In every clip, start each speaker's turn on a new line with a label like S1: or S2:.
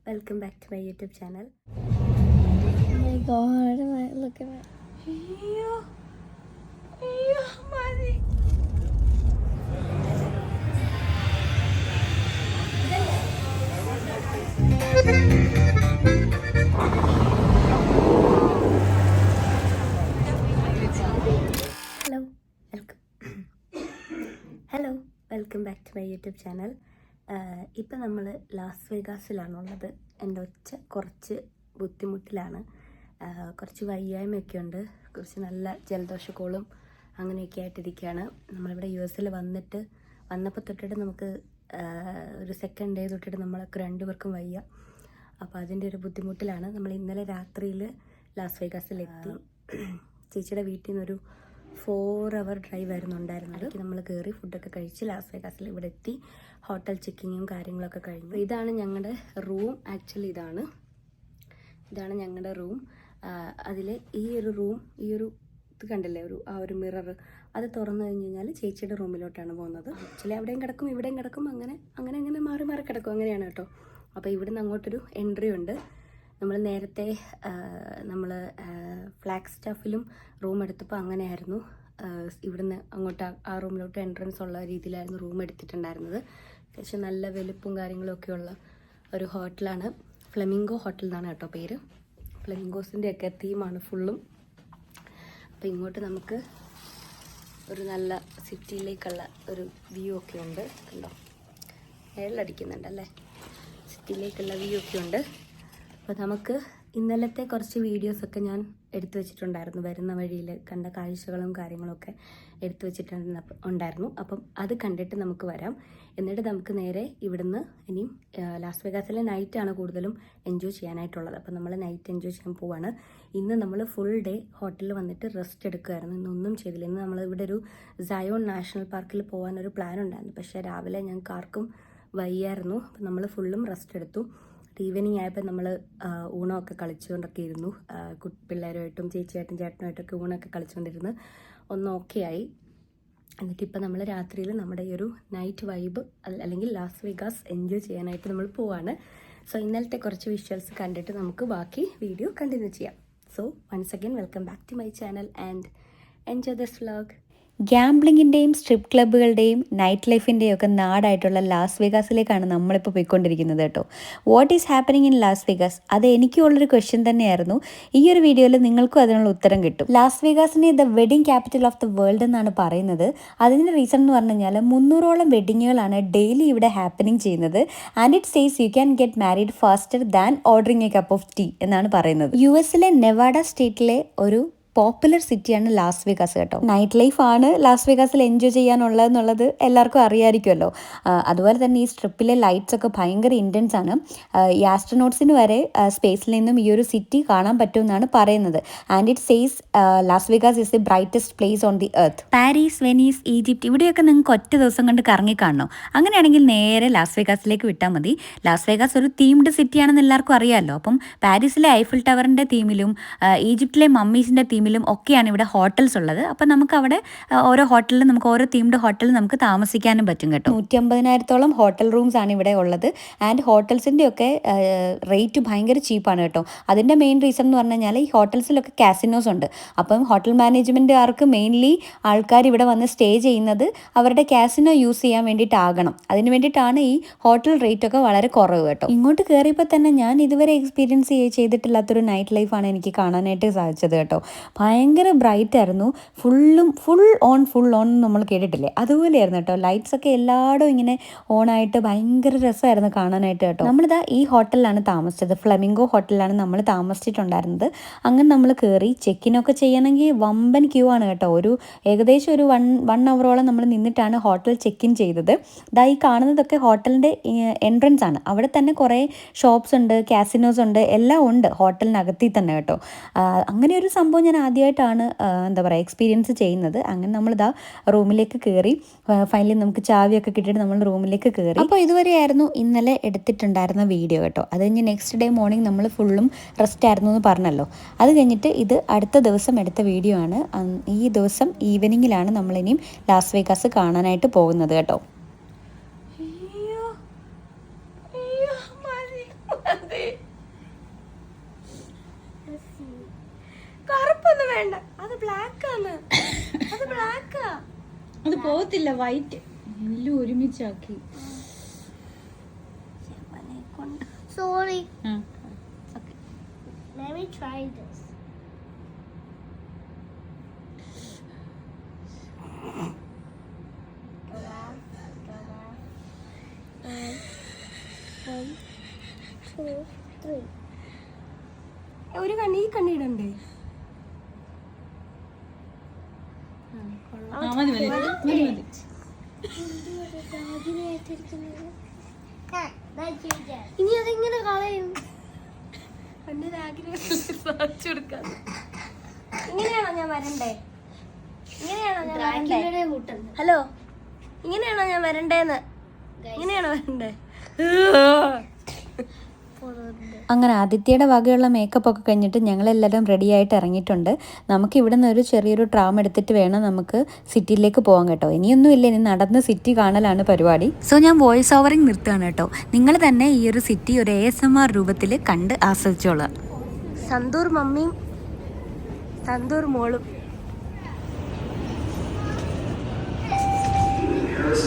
S1: welcome back to my YouTube channel.
S2: Oh my god, look at that.
S1: Hello, welcome back to my YouTube channel. ഇപ്പം നമ്മൾ Las വേഗാസിലാണുള്ളത്. എൻ്റെ ഒച്ച കുറച്ച് ബുദ്ധിമുട്ടിലാണ്, കുറച്ച് വയ്യായ്മയൊക്കെ ഉണ്ട്, കുറച്ച് നല്ല ജലദോഷക്കോളും അങ്ങനെയൊക്കെ ആയിട്ടിരിക്കുകയാണ്. നമ്മളിവിടെ US വന്നപ്പോൾ തൊട്ടിട്ട് നമുക്ക് ഒരു സെക്കൻഡ് ഡേ തൊട്ടിട്ട് നമ്മളൊക്കെ രണ്ടുപേർക്കും വയ്യ. അപ്പോൾ അതിൻ്റെ ഒരു ബുദ്ധിമുട്ടിലാണ്. നമ്മൾ ഇന്നലെ രാത്രിയിൽ ലാസ് വേഗാസിലെത്തി. ചേച്ചിയുടെ വീട്ടിൽ നിന്നൊരു 4 hour ഡ്രൈവ് ആയിരുന്നു ഉണ്ടായിരുന്നത്. നമ്മൾ കയറി ഫുഡൊക്കെ കഴിച്ച് ലാസ് വേഗാസിൽ ഇവിടെ എത്തി. ഹോട്ടൽ ചെക്കിങ്ങും കാര്യങ്ങളൊക്കെ കഴിഞ്ഞു. ഇതാണ് ഞങ്ങളുടെ റൂം. ആക്ച്വലി ഇതാണ് ഞങ്ങളുടെ റൂം. അതിൽ ഈ ഒരു ഇത് കണ്ടില്ലേ, ഒരു മിറർ, അത് തുറന്നു കഴിഞ്ഞ് കഴിഞ്ഞാൽ ചേച്ചിയുടെ റൂമിലോട്ടാണ് പോകുന്നത്. ആക്ച്വലി അവിടെയും കിടക്കും ഇവിടെയും കിടക്കും, അങ്ങനെ മാറി കിടക്കും, അങ്ങനെയാണ് കേട്ടോ. അപ്പോൾ ഇവിടുന്ന് അങ്ങോട്ടൊരു എൻട്രി ഉണ്ട്. നമ്മൾ നേരത്തെ ഫ്ലാഗ് സ്റ്റാഫിലും റൂം എടുത്തപ്പോൾ അങ്ങനെയായിരുന്നു. ഇവിടുന്ന് അങ്ങോട്ട് ആ റൂമിലോട്ട് എൻട്രൻസ് ഉള്ള രീതിയിലായിരുന്നു റൂം എടുത്തിട്ടുണ്ടായിരുന്നത്. അത്യാവശ്യം നല്ല വലുപ്പും കാര്യങ്ങളൊക്കെ ഉള്ള ഒരു ഹോട്ടലാണ്. ഫ്ലെമിംഗോ ഹോട്ടൽ എന്നാണ് കേട്ടോ പേര്. ഫ്ലെമിംഗോസിൻ്റെ ഒക്കെ തീമാണ് ഫുള്ളും. അപ്പോൾ ഇങ്ങോട്ട് നമുക്ക് ഒരു നല്ല സിറ്റിയിലേക്കുള്ള ഒരു വ്യൂ ഒക്കെ ഉണ്ട്. കണ്ടോ, വെള്ളമടിക്കുന്നുണ്ടല്ലേ, സിറ്റിയിലേക്കുള്ള വ്യൂ ഒക്കെ ഉണ്ട്. അപ്പോൾ നമുക്ക് ഇന്നലത്തെ കുറച്ച് വീഡിയോസൊക്കെ ഞാൻ എടുത്തു വെച്ചിട്ടുണ്ടായിരുന്നു. വരുന്ന വഴിയിൽ കണ്ട കാഴ്ചകളും കാര്യങ്ങളൊക്കെ എടുത്തു വെച്ചിട്ടുണ്ടായിരുന്നു. അപ്പം അത് കണ്ടിട്ട് നമുക്ക് വരാം. എന്നിട്ട് നമുക്ക് നേരെ ഇവിടുന്ന് ഇനിയും ലാസ് വേഗാസിലെ നൈറ്റാണ് കൂടുതലും എൻജോയ് ചെയ്യാനായിട്ടുള്ളത്. അപ്പം നമ്മൾ നൈറ്റ് എൻജോയ് ചെയ്യാൻ പോവാണ്. ഇന്ന് നമ്മൾ ഫുൾ ഡേ ഹോട്ടലിൽ വന്നിട്ട് റെസ്റ്റ് എടുക്കുമായിരുന്നു. ഇന്നൊന്നും ചെയ്തില്ല. ഇന്ന് നമ്മൾ ഇവിടെ ഒരു സയോൺ നാഷണൽ പാർക്കിൽ പോകാനൊരു പ്ലാൻ ഉണ്ടായിരുന്നു. പക്ഷേ രാവിലെ ഞങ്ങൾക്ക് ആർക്കും വയ്യായിരുന്നു. അപ്പം നമ്മൾ ഫുള്ളും റെസ്റ്റ് എടുത്തു. ഈവനിങ് ആയപ്പോൾ നമ്മൾ ഊണമൊക്കെ കളിച്ചുകൊണ്ടൊക്കെ ഇരുന്നു. പിള്ളേരുമായിട്ടും ചേട്ടനുമായിട്ടൊക്കെ ഊണമൊക്കെ കളിച്ചുകൊണ്ടിരുന്ന് ഒന്ന് ഓക്കെ ആയി. എന്നിട്ടിപ്പോൾ നമ്മൾ രാത്രിയിൽ നമ്മുടെ ഈ ഒരു നൈറ്റ് വൈബ് അല്ലെങ്കിൽ ലാസ് വേഗാസ് എൻജോയ് ചെയ്യാനായിട്ട് നമ്മൾ പോവാണ്. സോ ഇന്നലത്തെ കുറച്ച് വിഷ്വൽസ് കണ്ടിട്ട് നമുക്ക് ബാക്കി വീഡിയോ കണ്ടിന്യൂ ചെയ്യാം. So once again welcome back to my channel and enjoy this vlog.
S2: ഗ്യാംബ്ലിങ്ങിൻ്റെയും സ്ട്രിപ്പ് ക്ലബ്ബുകളുടെയും നൈറ്റ് ലൈഫിൻ്റെയും ഒക്കെ നാടായിട്ടുള്ള ലാസ് വേഗാസിലേക്കാണ് നമ്മളിപ്പോൾ പോയിക്കൊണ്ടിരിക്കുന്നത് കേട്ടോ. What is happening in Las Vegas? അത് എനിക്കുള്ളൊരു ക്വസ്റ്റ്യൻ തന്നെയായിരുന്നു. ഈ ഒരു വീഡിയോയിൽ നിങ്ങൾക്കും അതിനുള്ള ഉത്തരം കിട്ടും. ലാസ് വേഗാസിനെ the wedding capital of the world എന്നാണ് പറയുന്നത്. അതിൻ്റെ റീസൺ എന്ന് പറഞ്ഞു കഴിഞ്ഞാൽ 300ഓളം വെഡിങ്ങുകളാണ് ഡെയിലി ഇവിടെ ഹാപ്പനിങ് ചെയ്യുന്നത്. And it says you can get married faster than ordering a cup of tea എന്നാണ് പറയുന്നത്. US നെവാഡ സ്റ്റേറ്റിലെ ഒരു പോപ്പുലർ സിറ്റിയാണ് ലാസ് വേഗാസ് കേട്ടോ. നൈറ്റ് ലൈഫാണ് ലാസ് വേഗാസിൽ എൻജോയ് ചെയ്യാനുള്ളതെന്നുള്ളത് എല്ലാവർക്കും അറിയാമായിരിക്കുമല്ലോ. അതുപോലെ തന്നെ ഈ സ്ട്രിപ്പിലെ ലൈറ്റ്സ് ഒക്കെ ഭയങ്കര ഇൻറ്റൻസ് ആണ്. ഈ ആസ്ട്രോനോട്ട്സിന് വരെ സ്പേസിൽ നിന്നും ഈ ഒരു സിറ്റി കാണാൻ പറ്റുമെന്നാണ് പറയുന്നത്. And it says Las Vegas is the brightest place on the earth. Paris, Venice, Egypt ഇവിടെയൊക്കെ നിങ്ങൾക്ക് ഒറ്റ ദിവസം കൊണ്ട് കറങ്ങി കാണണോ? അങ്ങനെയാണെങ്കിൽ നേരെ ലാസ് വേഗാസിലേക്ക് വിട്ടാൽ മതി. ലാസ് വേഗാസ് ഒരു തീംഡ് സിറ്റിയാണെന്ന് എല്ലാവർക്കും അറിയാമല്ലോ. അപ്പം പാരീസിലെ ഐഫിൽ ടവറിൻ്റെ തീമിലും ഈജിപ്റ്റിലെ മമ്മീസിൻ്റെ തീമിലും ഒക്കെയാണ് ഇവിടെ ഹോട്ടൽസ് ഉള്ളത്. അപ്പം നമുക്ക് അവിടെ ഓരോ ഹോട്ടലിൽ നമുക്ക് ഓരോ തീംഡ് ഹോട്ടലിൽ നമുക്ക് താമസിക്കാനും പറ്റും കേട്ടോ. 150,000-ഓളം ഹോട്ടൽ റൂംസ് ആണ് ഇവിടെ ഉള്ളത്. ആൻഡ് ഹോട്ടൽസിൻ്റെ ഒക്കെ റേറ്റ് ഭയങ്കര ചീപ്പാണ് കേട്ടോ. അതിൻ്റെ മെയിൻ റീസൺ എന്ന് പറഞ്ഞു കഴിഞ്ഞാൽ ഈ ഹോട്ടൽസിലൊക്കെ കാസിനോസ് ഉണ്ട്. അപ്പം ഹോട്ടൽ മാനേജ്മെൻറ്റുകാർക്ക് മെയിൻലി ആൾക്കാർ ഇവിടെ വന്ന് സ്റ്റേ ചെയ്യുന്നത് അവരുടെ കാസിനോ യൂസ് ചെയ്യാൻ വേണ്ടിയിട്ടാകണം. അതിന് വേണ്ടിയിട്ടാണ് ഈ ഹോട്ടൽ റേറ്റ് ഒക്കെ വളരെ കുറവ് കേട്ടോ. ഇങ്ങോട്ട് കയറിയപ്പോൾ തന്നെ ഞാൻ ഇതുവരെ എക്സ്പീരിയൻസ് ചെയ്തിട്ടില്ലാത്തൊരു നൈറ്റ് ലൈഫാണ് എനിക്ക് കാണാനായിട്ട് സാധിച്ചത് കേട്ടോ. ഭയങ്കര ബ്രൈറ്റ് ആയിരുന്നു. ഫുൾ ഓൺ നമ്മൾ കേട്ടിട്ടില്ലേ, അതുപോലെയായിരുന്നു കേട്ടോ. ലൈറ്റ്സ് ഒക്കെ എല്ലായിടും ഇങ്ങനെ ഓണായിട്ട് ഭയങ്കര രസമായിരുന്നു കാണാനായിട്ട് കേട്ടോ. നമ്മളിതാ ഈ ഹോട്ടലിലാണ് താമസിച്ചത്. ഫ്ലെമിംഗോ ഹോട്ടലിലാണ് നമ്മൾ താമസിച്ചിട്ടുണ്ടായിരുന്നത്. അങ്ങനെ നമ്മൾ കയറി ചെക്കിനൊക്കെ ചെയ്യണമെങ്കിൽ വമ്പൻ ക്യൂ ആണ് കേട്ടോ. ഏകദേശം ഒരു 1 hour-ഓളം നമ്മൾ നിന്നിട്ടാണ് ഹോട്ടൽ ചെക്ക് ഇൻ ചെയ്തത്. ഇതാ ഈ കാണുന്നതൊക്കെ ഹോട്ടലിൻ്റെ എൻട്രൻസ് ആണ്. അവിടെ തന്നെ കുറേ ഷോപ്സ് ഉണ്ട്, കാസിനോസ് ഉണ്ട്, എല്ലാം ഉണ്ട് ഹോട്ടലിനകത്തിൽ തന്നെ കേട്ടോ. അങ്ങനെ ഒരു സംഭവം ഞാൻ ആദ്യമായിട്ടാണ് എക്സ്പീരിയൻസ് ചെയ്യുന്നത്. അങ്ങനെ നമ്മളിതാ റൂമിലേക്ക് കയറി. ഫൈനലി നമുക്ക് ചാവിയൊക്കെ കിട്ടിയിട്ട് നമ്മൾ റൂമിലേക്ക് കയറി. അപ്പോൾ ഇതുവരെയായിരുന്നു ഇന്നലെ എടുത്തിട്ടുണ്ടായിരുന്ന വീഡിയോ കേട്ടോ. അത് കഴിഞ്ഞ് നെക്സ്റ്റ് ഡേ മോർണിംഗ് നമ്മൾ ഫുള്ളും റെസ്റ്റ് ആയിരുന്നു എന്ന് പറഞ്ഞല്ലോ. അത് കഴിഞ്ഞിട്ട് ഇത് അടുത്ത ദിവസം എടുത്ത വീഡിയോ ആണ്. ഈ ദിവസം ഈവനിങ്ങിലാണ് നമ്മളിനിയും ലാസ് വേഗാസ് കാണാനായിട്ട് പോകുന്നത് കേട്ടോ.
S1: അയ്യോ അയ്യോ മതി
S2: പോകത്തില്ല. വൈറ്റ് എല്ലാം ഒരുമിച്ചാക്കി.
S3: Sorry. Okay. Let me try this. Go out. One, two, three.
S1: ഒരു കണ്ണി ഈ കണ്ണിടണ്ടേ?
S3: ഇനി അതെങ്ങനെ കളയും?
S1: ഇങ്ങനെയാണോ ഞാൻ വരണ്ടേ?
S3: ഹലോ,
S1: ഇങ്ങനെയാണോ ഞാൻ വരണ്ടേന്ന്? ഇങ്ങനെയാണോ വരണ്ടേ?
S2: അങ്ങനെ ആദിത്യയുടെ വകയുള്ള മേക്കപ്പ് ഒക്കെ കഴിഞ്ഞിട്ട് ഞങ്ങളെല്ലാവരും റെഡി ആയിട്ട് ഇറങ്ങിയിട്ടുണ്ട്. നമുക്ക് ഇവിടെ നിന്ന് ഒരു ചെറിയൊരു ട്രാം എടുത്തിട്ട് വേണം നമുക്ക് സിറ്റിയിലേക്ക് പോകാൻ കേട്ടോ. ഇനിയൊന്നുമില്ല, ഇനി നടന്ന് സിറ്റി കാണലാണ് പരിപാടി. സോ ഞാൻ വോയിസ് ഓവറിങ് നിർത്തുകയാണ് കേട്ടോ. നിങ്ങൾ തന്നെ ഈ ഒരു സിറ്റി ഒരു ASMR രൂപത്തിൽ കണ്ട് ആസ്വദിച്ചോളാം.
S1: സന്തൂർ മമ്മിയും സന്തൂർ മോളും.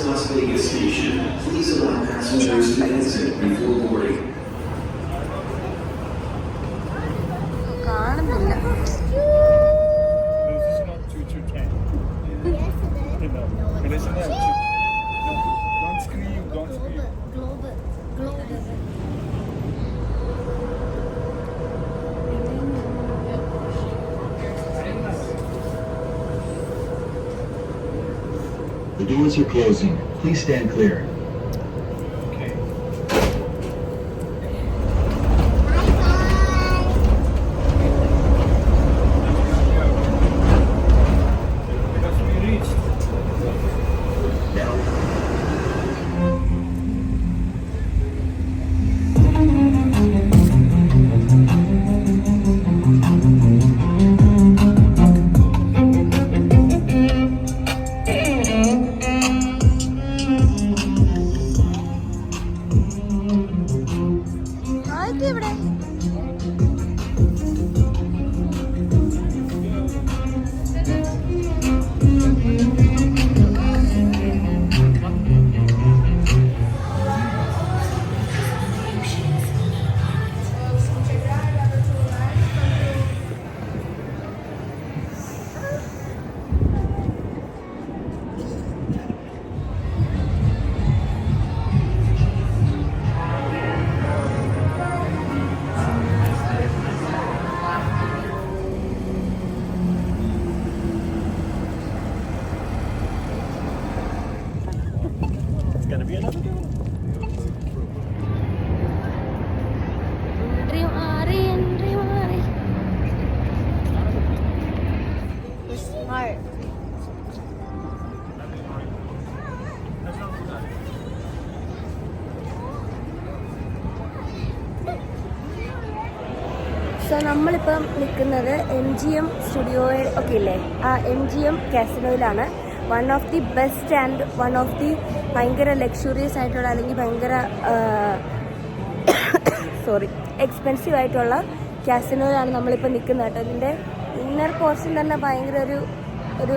S4: Las Vegas station. Please allow passengers to exit before boarding.
S1: കാണുന്നില്ല.
S5: This is not 2210.
S3: yes, it is.
S5: No, it isn't that. No, don't scream, don't scream.
S3: Global.
S4: The doors are closing. Please stand clear.
S5: Okay. Because we reached.
S4: Now,
S1: ഇവിടെ
S5: It's gonna be another day.
S1: Entry മാറി.
S3: Smart.
S1: So നമ്മളിപ്പം നിൽക്കുന്നത് MGM studio ഒക്കെ ഇല്ലേ, ആ MGM കാസിനോയിലാണ്. One of the best and one of the ഭയങ്കര luxurious ആയിട്ടുള്ള, അല്ലെങ്കിൽ ഭയങ്കര എക്സ്പെൻസീവ് ആയിട്ടുള്ള കാസിനോയിലാണ് നമ്മളിപ്പോൾ നിൽക്കുന്നത് കേട്ടോ. ഇതിൻ്റെ ഇന്നർ പോർഷൻ തന്നെ ഭയങ്കര ഒരു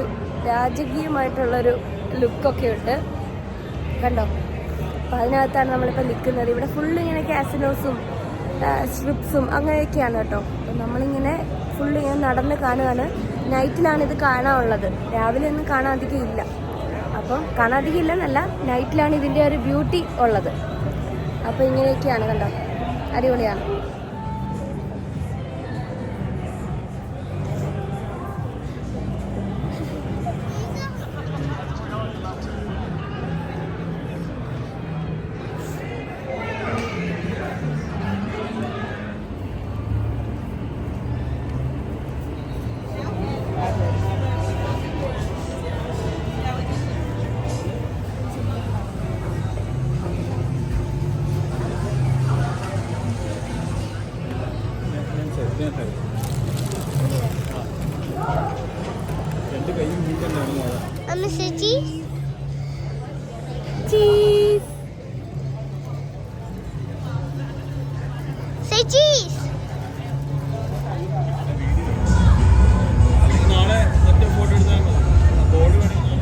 S1: രാജകീയമായിട്ടുള്ളൊരു ലുക്കൊക്കെ ഉണ്ട് കണ്ടോ. അപ്പം അതിനകത്താണ് നമ്മളിപ്പോൾ നിൽക്കുന്നത്. ഇവിടെ ഫുള്ള് ഇങ്ങനെ കാസിനോസും സ്ട്രിപ്സും അങ്ങനെയൊക്കെയാണ് കേട്ടോ. അപ്പം നമ്മളിങ്ങനെ ഫുള്ള് ഇങ്ങനെ നടന്ന് കാണുകയാണ്. നൈറ്റിലാണ് ഇത് കാണാനുള്ളത്, രാവിലെ ഒന്നും കാണാധികം ഇല്ല. അപ്പം കാണാധികം ഇല്ലെന്നല്ല, നൈറ്റിലാണ് ഇതിൻ്റെ ഒരു ബ്യൂട്ടി ഉള്ളത്. അപ്പോൾ ഇങ്ങനെയൊക്കെയാണ് കണ്ടോ, അടിപൊളിയാണ്.
S5: രണ്ട് കൈയും നീക്കണ്ടാണ്.
S3: Let me see cheese.
S1: Cheese.
S3: Say cheese.
S5: നാളെ മറ്റേ ഫോട്ടോ എടുത്താൽ മതി. ബോർഡ് വേണമെങ്കിൽ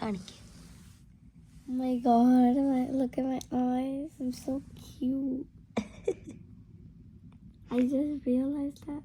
S1: കാണിക്കുക.
S3: Oh my god, look at my eyes. I'm so cute. I just realized that.